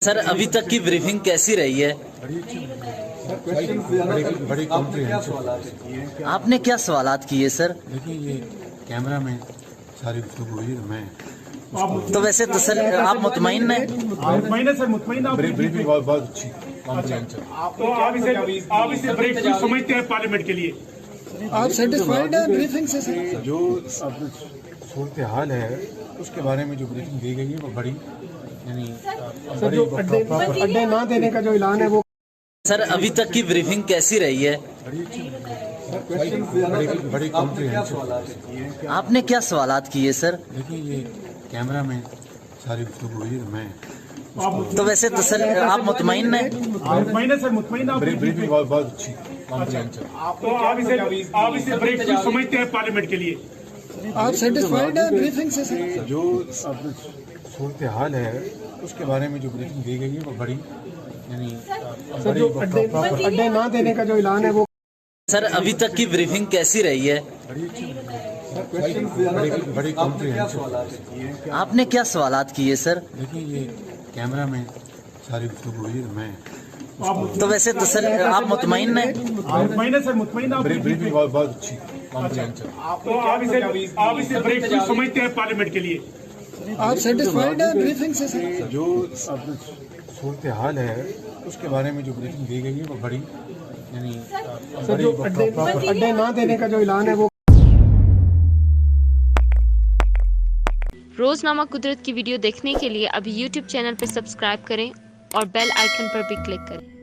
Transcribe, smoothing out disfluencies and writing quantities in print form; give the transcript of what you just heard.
Sir अभी तक की ब्रीफिंग कैसी रही है? बड़ी कॉम्प्रिहेंसिव। आपने क्या सवालात किए सर? देखिए ये कैमरा में सारी गुफ्तगू हुई तो मैं तो वैसे तो सर आप मुतमईन हैं? मुतमईन है सर, मुतमईन आप ब्रीफिंग बहुत अच्छी कॉम्प्रिहेंसिव। तो आप इसे ब्रेक थ्रू समझते हैं पार्लियामेंट के लिए? आप सेटिस्फाइड हैं ब्रीफिंग से सर? जो अब सूरत हाल है उसके बारे में जो ब्रीफिंग दी गई है वो बड़ी यानी सर जो अड्डे ना देने का जो ऐलान है वो सर अभी तक की ब्रीफिंग कैसी रही है? बड़ी कॉम्प्रिहेंसिव। आपने क्या सवालात किए सर? देखिए ये कैमरा में सारी गुफ्तगू हुई तो मैं तो वैसे तो सर आप मुतमईन हैं? मुतमईन है सर, मुतमईन आप ब्रीफिंग बहुत अच्छी कॉम्प्रिहेंसिव। तो आप इसे ब्रेक थ्रू समझते हैं पार्लियामेंट के लिए? आप सेटिस्फाइड हैं ब्रीफिंग से सर? जो अब सूरत हाल है उसके बारे में जो ब्रीफिंग दी गई है वो बड़ी यानी सर जो अड्डे ना देने का जो ऐलान है वो सर अभी तक की ब्रीफिंग कैसी रही है? बड़ी कॉम्प्रिहेंसिव। आपने क्या सवालात किए सर? देखिए ये कैमरा में सारी गुफ्तगू हुई तो मैं तो वैसे तो सर आप मुतमईन हैं? मुतमईन है सर, मुतमईन आप ब्रीफिंग बहुत अच्छी कॉम्प्रिहेंसिव। तो आप इसे ब्रेक थ्रू समझते हैं पार्लियामेंट के लिए? आप सेटिस्फाइड हैं ब्रीफिंग से सर? जो अब सूरत हाल है उसके बारे में जो ब्रीफिंग दी गई है वो बड़ी यानी सर जो अड्डे ना देने का जो ऐलान है वो रोजनामा कुदरत की वीडियो देखने के लिए अभी YouTube चैनल पर सब्सक्राइब करें और बेल आइकन पर भी क्लिक करें।